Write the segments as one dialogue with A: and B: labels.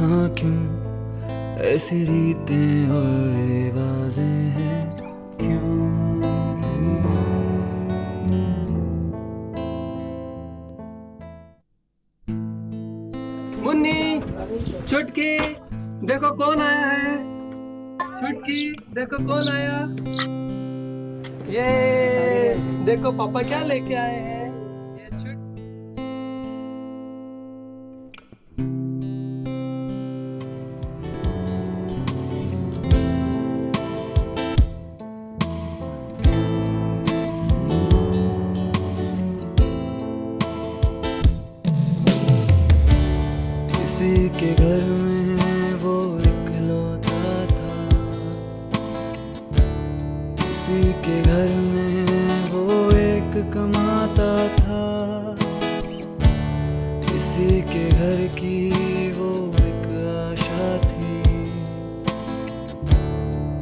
A: यहाँ क्यों ऐसी रीतें और रिवाजें हैं, क्यों?
B: मुन्नी, चुटकी, देखो कौन आया है। चुटकी, देखो कौन आया। ये देखो पापा क्या लेके आए हैं। ये
A: किसी के घर में वो इकलौता था, किसी के घर में वो एक कमाता था, किसी के घर की वो एक आशा थी।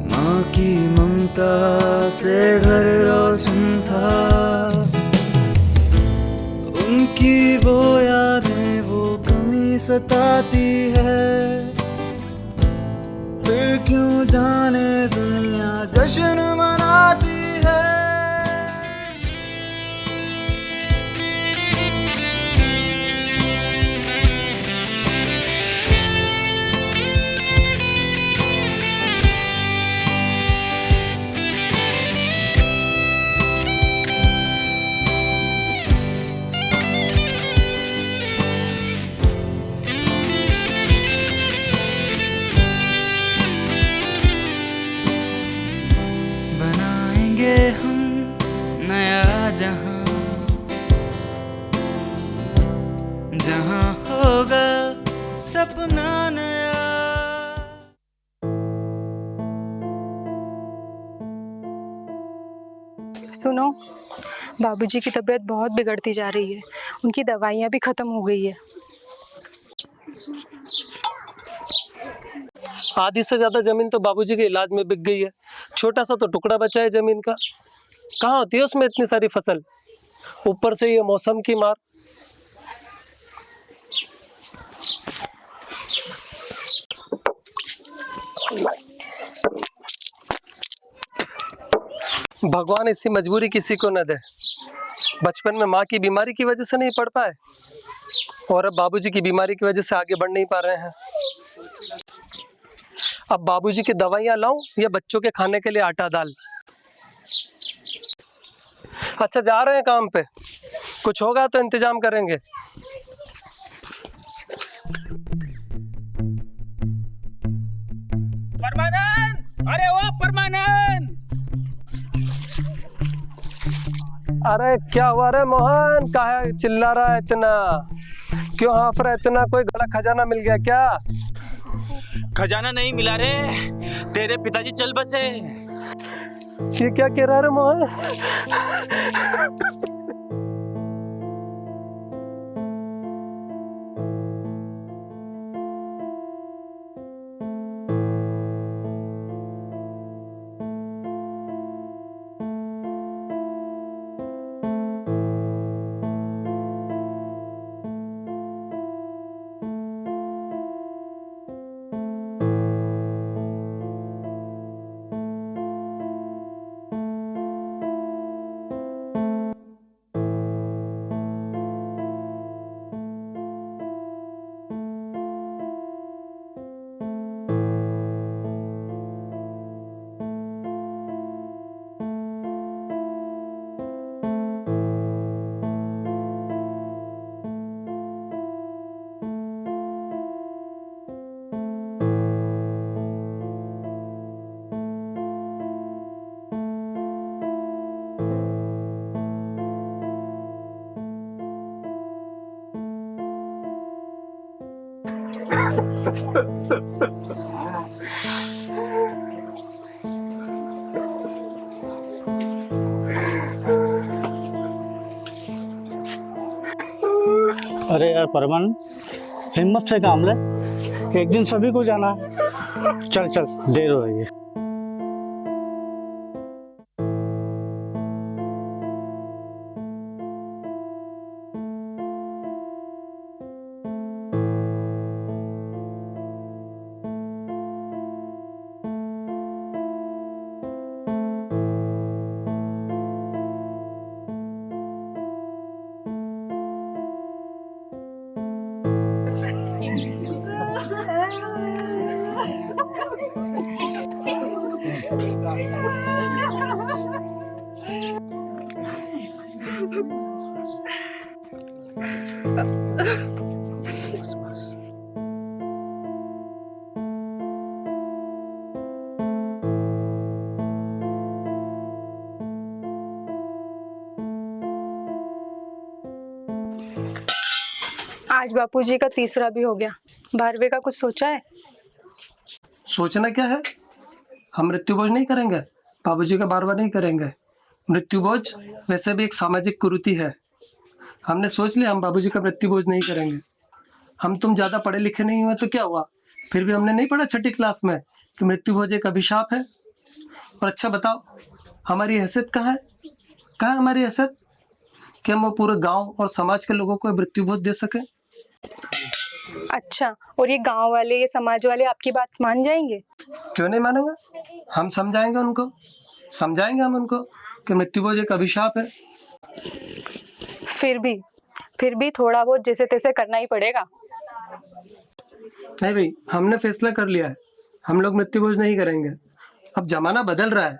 A: माँ की ममता से घर रोशन था, उनकी वो यादें वो कमी सताती है। फिर क्यों जाने दुनिया जश्न मनाती है। बनाएंगे हम नया जहां, जहां होगा सपना नया।
C: सुनो, बाबूजी की तबीयत बहुत बिगड़ती जा रही है। उनकी दवाइयाँ भी ख़त्म हो गई है।
B: आधी से ज्यादा जमीन तो बाबूजी के इलाज में बिक गई है। छोटा सा तो टुकड़ा बचा है जमीन का। कहाँ होती है उसमें इतनी सारी फसल, ऊपर से ये मौसम की मार। भगवान ऐसी मजबूरी किसी को न दे। बचपन में माँ की बीमारी की वजह से नहीं पढ़ पाए और अब बाबूजी की बीमारी की वजह से आगे बढ़ नहीं पा रहे हैं। अब बाबूजी की दवाइयाँ लाऊं या बच्चों के खाने के लिए आटा दाल। अच्छा, जा रहे हैं काम पे, कुछ होगा तो इंतजाम करेंगे।
D: परमानंद, अरे ओ परमानंद।
B: अरे क्या हुआ रे मोहन, काहे चिल्ला रहा है इतना? क्यों हाफ रहा है इतना? कोई गला खजाना मिल गया क्या?
D: खजाना नहीं मिला रे, तेरे पिताजी चल बसे।
B: ये क्या कह रहा है मोहन?
E: अरे यार परमान, हिम्मत से काम ले, एक दिन सभी को जाना है। चल चल, देर हो रही है।
C: आज बापूजी का तीसरा भी हो गया। 12वें का कुछ सोचा है?
B: सोचना क्या है, हम मृत्यु भोज नहीं करेंगे, बाबूजी का 12वां नहीं करेंगे। मृत्यु भोज वैसे भी एक सामाजिक कुरीति है। हमने सोच लिया हम बाबूजी का मृत्यु भोज नहीं करेंगे। हम तुम ज़्यादा पढ़े लिखे नहीं हुए तो क्या हुआ, फिर भी हमने नहीं पढ़ा 6ठी क्लास में कि मृत्यु भोज एक अभिशाप है। और अच्छा बताओ, हमारी हैसियत कहाँ है? कहाँ है हमारी हैसियत कि हम वो पूरे गांव और समाज के लोगों को मृत्यु भोज दे सकें?
C: अच्छा, और ये गांव वाले, ये समाज वाले आपकी बात मान जाएंगे?
B: क्यों नहीं मानेंगे? हम समझाएंगे उनको, समझाएंगे हम उनको कि मृत्यु भोज एक अभिशाप है।
C: फिर भी थोड़ा बहुत जैसे तैसे करना ही पड़ेगा।
B: नहीं भाई, हमने फैसला कर लिया है, हम लोग मृत्यु भोज नहीं करेंगे। अब जमाना बदल रहा है,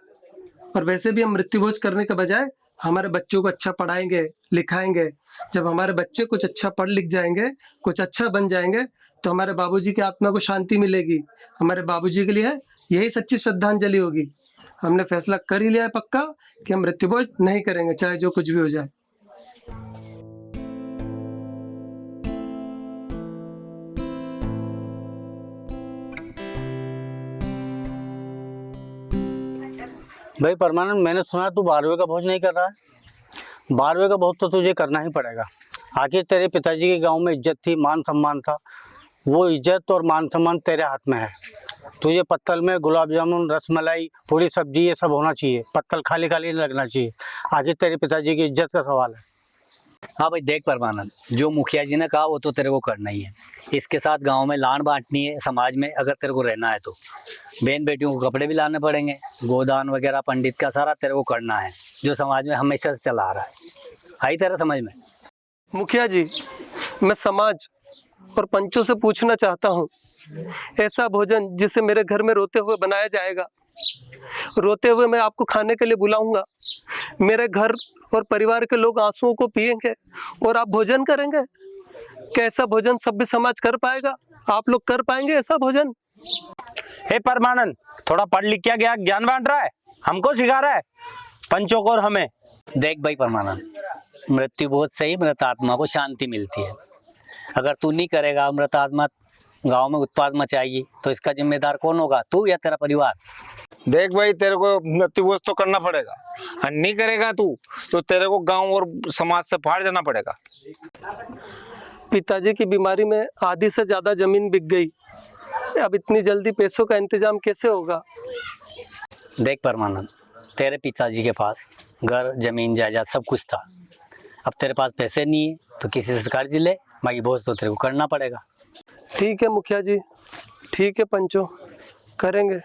B: और वैसे भी हम मृत्यु भोज करने के बजाय हमारे बच्चों को अच्छा पढ़ाएंगे लिखाएंगे। जब हमारे बच्चे कुछ अच्छा पढ़ लिख जाएंगे, कुछ अच्छा बन जाएंगे, तो हमारे बाबूजी की आत्मा को शांति मिलेगी। हमारे बाबूजी के लिए यही सच्ची श्रद्धांजलि होगी। हमने फैसला कर ही लिया है पक्का कि हम मृत्यु भोज नहीं करेंगे, चाहे जो कुछ भी हो जाए।
E: भाई परमानंद, मैंने सुना तू 12वें का भोज नहीं कर रहा है। 12वें का भोज तो तुझे करना ही पड़ेगा। आखिर तेरे पिताजी के गांव में इज्जत थी, मान सम्मान था। वो इज्जत और मान सम्मान तेरे हाथ में है। तुझे पत्तल में गुलाब जामुन, रसमलाई, पूरी सब्जी ये सब होना चाहिए। पत्तल खाली खाली नहीं लगना चाहिए। आखिर तेरे पिताजी की इज्जत का सवाल है।
F: हाँ भाई देख परमानंद, जो मुखिया जी ने कहा वो तो तेरे को करना ही है। इसके साथ गांव में लान बांटनी है, समाज में अगर तेरे को रहना है तो बहन बेटियों को कपड़े भी लाने पड़ेंगे, गोदान वगैरह पंडित का सारा तेरे को करना है, जो समाज में हमेशा से चला आ रहा है। आई तेरा समझ में?
B: मुखिया जी, मैं समाज और पंचों से पूछना चाहता हूँ, ऐसा भोजन जिसे मेरे घर में रोते हुए बनाया जाएगा, रोते हुए मैं आपको खाने के लिए बुलाऊंगा, मेरे घर और परिवार के लोग आंसुओं को पिएंगे और आप भोजन करेंगे। कैसा भोजन सभ्य समाज कर पाएगा? आप लोग कर पाएंगे ऐसा भोजन?
D: हे परमानंद, थोड़ा पढ़ लिख के गया ज्ञान बांट रहा है, हमको सिखा रहा है, पंचों को और हमें।
F: देख भाई परमानंद, मृत्यु भोज से ही मृत आत्मा को शांति मिलती है। अगर तू नहीं करेगा, मृत आत्मा गांव में उत्पाद मचाएगी, तो इसका जिम्मेदार कौन होगा? तू या तेरा परिवार?
G: देख भाई, तेरे को मृत्यु भोज तो करना पड़ेगा, और नहीं करेगा तू तो तेरे को गांव और समाज से बाहर जाना पड़ेगा।
B: पिताजी की बीमारी में आधी से ज्यादा जमीन बिक गई, अब इतनी जल्दी पैसों का इंतजाम कैसे होगा?
F: देख परमानंद, तेरे पिताजी के पास घर जमीन जायदाद सब कुछ था। अब तेरे पास पैसे नहीं है तो किसी से कर्ज ले, बाकी भोज तो तेरे को करना पड़ेगा।
B: ठीक है मुखिया जी, ठीक है पंचों, करेंगे,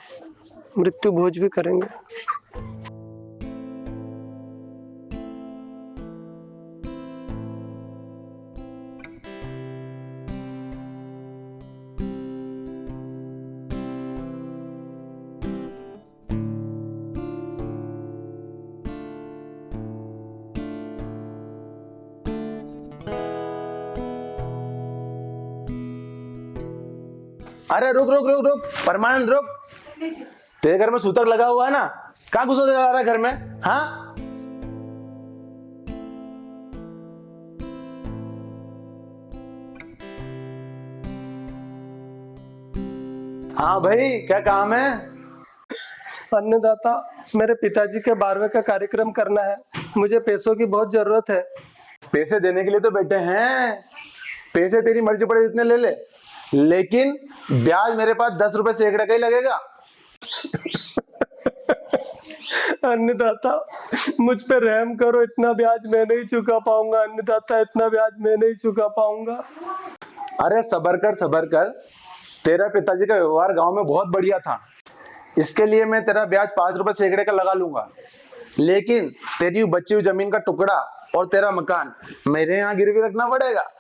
B: मृत्यु भोज भी करेंगे।
G: अरे रुक रुक रुक रुक परमानंद, रुक। तेरे घर में सूतक लगा हुआ है ना, कहाँ घुसा जा रहा है घर में? हाँ हाँ भाई, क्या काम है?
B: अन्नदाता, मेरे पिताजी के 12वें का कार्यक्रम करना है, मुझे पैसों की बहुत जरूरत है।
G: पैसे देने के लिए तो बैठे हैं, पैसे तेरी मर्जी पड़े जितने ले ले, लेकिन ब्याज मेरे पास 10 रुपए सैकड़े का ही लगेगा।
B: अन्नदाता, मुझ पे रहम करो, इतना ब्याज मैं नहीं चुका पाऊंगा। अन्नदाता, इतना ब्याज मैं नहीं चुका पाऊंगा।
G: अरे सबर कर, तेरा पिताजी का व्यवहार गांव में बहुत बढ़िया था, इसके लिए मैं तेरा ब्याज 5 रुपए सैकड़े का लगा लूंगा, लेकिन तेरी बची हुई जमीन का टुकड़ा और तेरा मकान मेरे यहाँ गिरवी रखना पड़ेगा।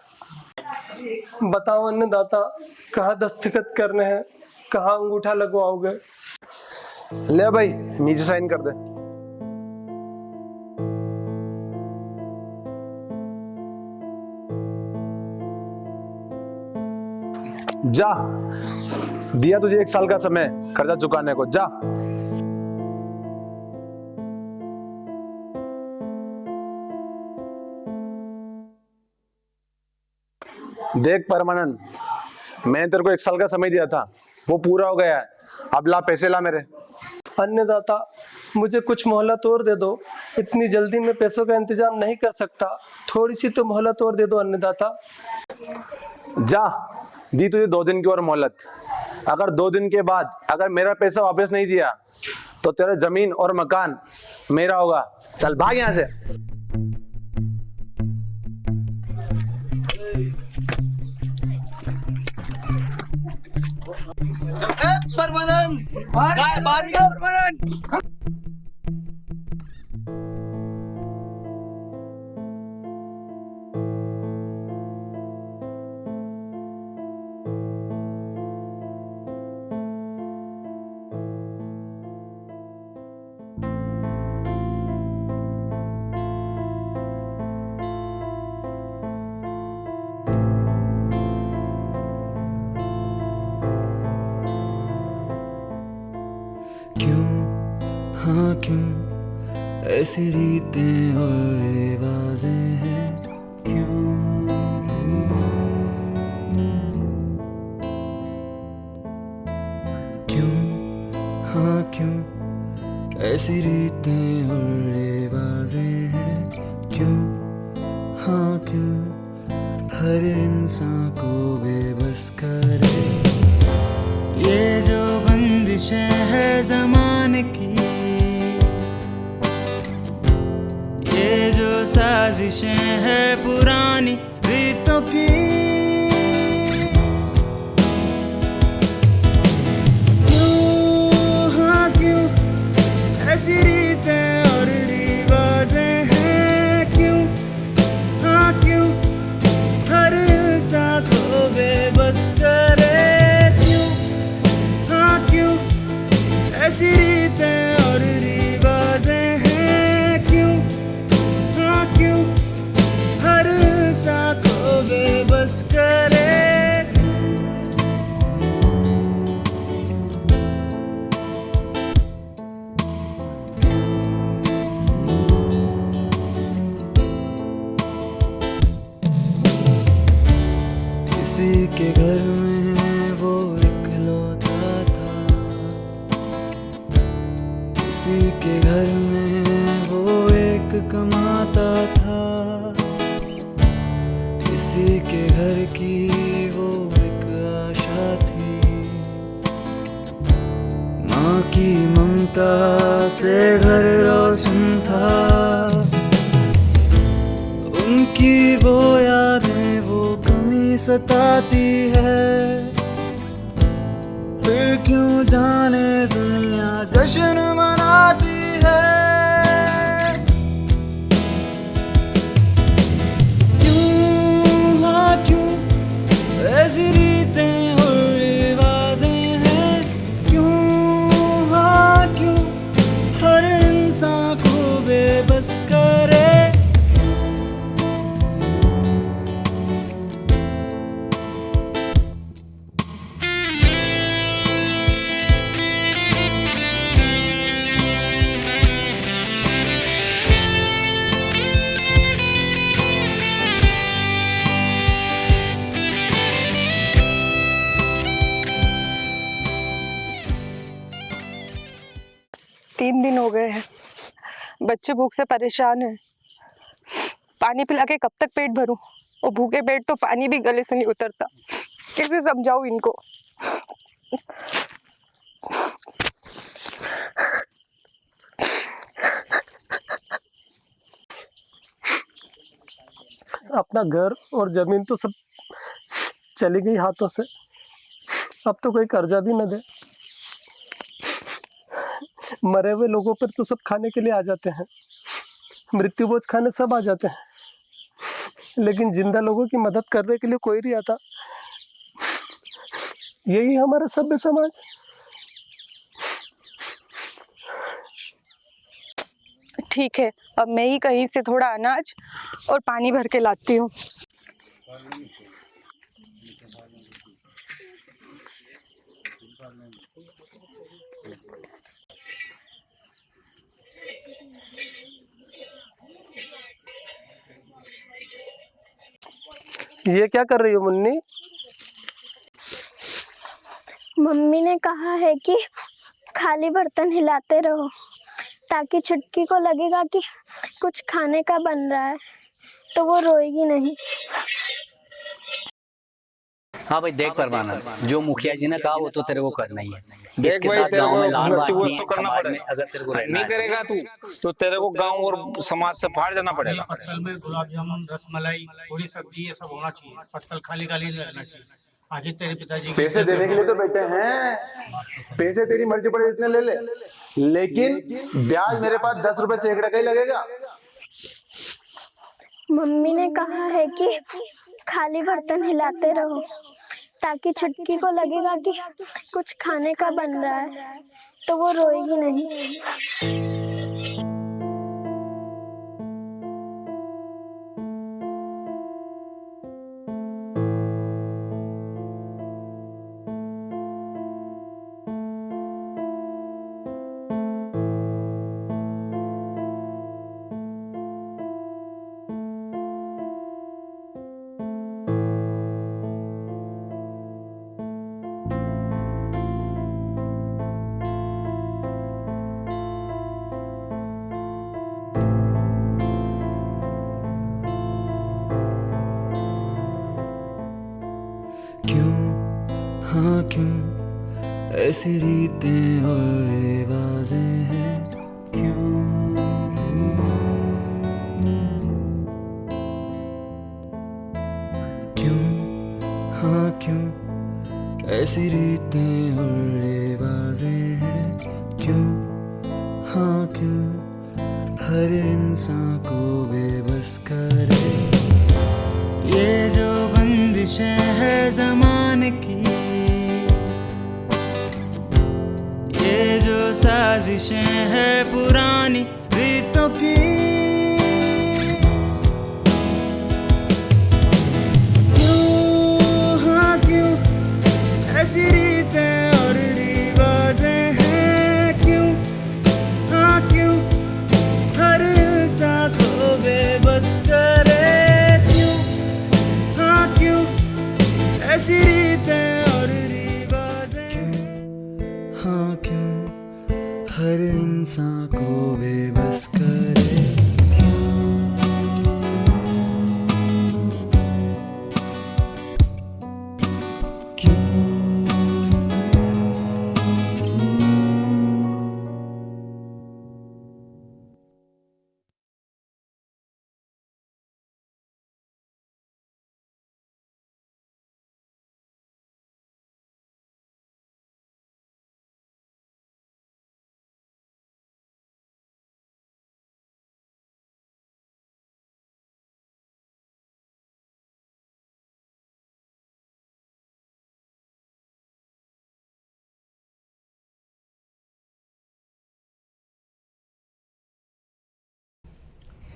B: बताओ अन्नदाता, कहाँ दस्तखत करने हैं, कहाँ अंगूठा लगवाओगे?
G: ले भाई, नीचे साइन कर दे। जा, दिया तुझे 1 साल का समय कर्जा चुकाने को, जा। देख परमानंद, मैंने तेरे को 1 साल का समय दिया था, वो पूरा हो गया है। अब ला पैसे, ला मेरे।
B: अन्नदाता, मुझे कुछ मोहलत और दे दो। इतनी जल्दी में पैसों का इंतजाम नहीं कर सकता, थोड़ी सी तो मोहलत और दे दो अन्नदाता।
G: जा, दी तुझे 2 दिन की और मोहलत। अगर 2 दिन के बाद अगर मेरा पैसा वापस नहीं दिया तो तेरा जमीन और मकान मेरा होगा। चल भाग यहाँ से।
A: क्यों, हाँ क्यों ऐसी रीतें और रिवाजें हैं? क्यों, क्यों, हाँ क्यों ऐसी रीतें और रिवाजें हैं? क्यों, हाँ क्यों हर इंसान को बेबस करे ये जो बंदिशें है ज़माने की, ये जो साजिशें है पुरानी रीतों की। क्यों, हाँ क्यों ऐसी रीतें और रिवाजें हैं? क्यों, हाँ क्यों हर इंसान को बेबस करे? ऐसी रीतें और रिवाजें हैं? क्यों, हाँ क्यों हर इंसान को बेबस करे? किसी के घर में वो इकलौता था, किसी के घर में वो एक कमाता था, किसी के घर की वो एक आशा थी। माँ की ममता से घर रोशन था, उनकी वो यादें वो कमी सताती है। फिर क्यों जाने दुनिया जश्न मनाती है? क्यों, हाँ क्यों ऐसी रीतें और रिवाजें हैं? क्यों, हाँ क्यों हर इंसान को बेबस करे?
C: तीन दिन हो गए हैं, बच्चे भूख से परेशान हैं। पानी पिला के कब तक पेट भरूं? और भूखे पेट तो पानी भी गले से नहीं उतरता। कैसे समझाऊं इनको?
B: अपना घर और जमीन तो सब चली गई हाथों से, अब तो कोई कर्जा भी न दे। मरे हुए लोगों पर तो सब खाने के लिए आ जाते हैं, मृत्यु भोज खाने सब आ जाते हैं, लेकिन जिंदा लोगों की मदद करने के लिए कोई नहीं आता। यही हमारा सभ्य समाज।
C: ठीक है, अब मैं ही कहीं से थोड़ा अनाज और पानी भर के लाती हूँ।
B: ये क्या कर रही हो मुन्नी?
H: मम्मी ने कहा है कि खाली बर्तन हिलाते रहो ताकि छुटकी को लगेगा कि कुछ खाने का बन रहा है, तो वो रोएगी नहीं।
F: हाँ भाई देख परमानंद, जो मुखिया जी ने कहा वो तो तेरे को करना ही है।
I: देख
F: इसके
I: भाई,
F: साथ
I: तेरे
F: गांव में
I: को
F: लाड़ बांटनी
I: मृत्यु
F: है,
I: तो करना
F: समाज में
I: पड़ेगा।
F: अगर तेरे को रहना
I: नहीं
F: है
I: करेगा तू तो तेरे को गांव और समाज से बाहर जाना पड़ेगा।
E: पत्तल में गुलाब जामुन, रसमलाई, थोड़ी सब्जी, ये सब होना चाहिए। पत्तल खाली खाली नहीं रहना चाहिए। आखिर तेरे पिताजी
G: पैसे देने के लिए तो बैठे हैं, पैसे तेरी मर्जी पड़े इतने ले ले, लेकिन ब्याज मेरे पास 10 रुपए सैकड़े का ही लगेगा।
H: मम्मी ने कहा है कि खाली बर्तन हिलाते रहो ताकि छुटकी को लगेगा कि कुछ खाने का बन रहा है, तो वो रोएगी नहीं।
A: हाँ क्यों ऐसी रीतें और रिवाजें हैं, क्यों क्यों हाँ क्यों ऐसी रीतें और रिवाजें हैं, क्यों हाँ क्यों हर इंसान को बेबस करे ये जो बंदिशें है ज़माने की, ये जो साजिशें है पुरानी रीतों की। क्यों हाँ क्यों ऐसी रीतें और रिवाजें हैं, क्यों हाँ क्यों हर इंसान को बेबस करे, ऐसी रीतें और रिवाजें, हाँ क्यों हर इंसान को बेबस करे,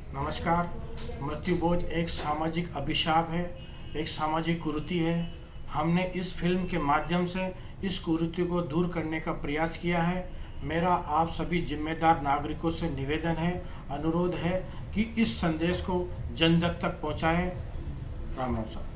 J: नमस्कार। मृत्यु बोझ एक सामाजिक अभिशाप है, एक सामाजिक कुरीति है। हमने इस फिल्म के माध्यम से इस कुरीति को दूर करने का प्रयास किया है। मेरा आप सभी जिम्मेदार नागरिकों से निवेदन है, अनुरोध है कि इस संदेश को जन जन तक पहुँचाएं। राम राम साहब।